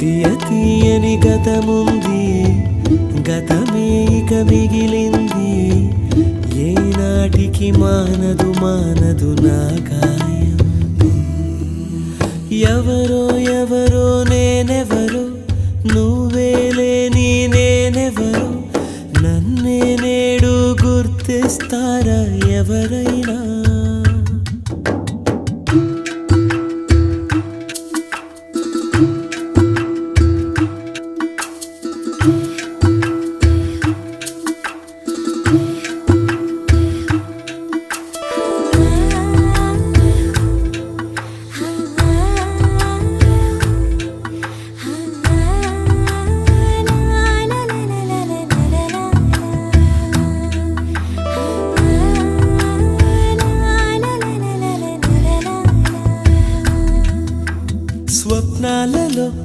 తీయ తీయని గతముంది, గతమే ఇక మిగిలింది. ఏనాటికి మానదు మానదు నా గాయం. ఎవరో ఎవరో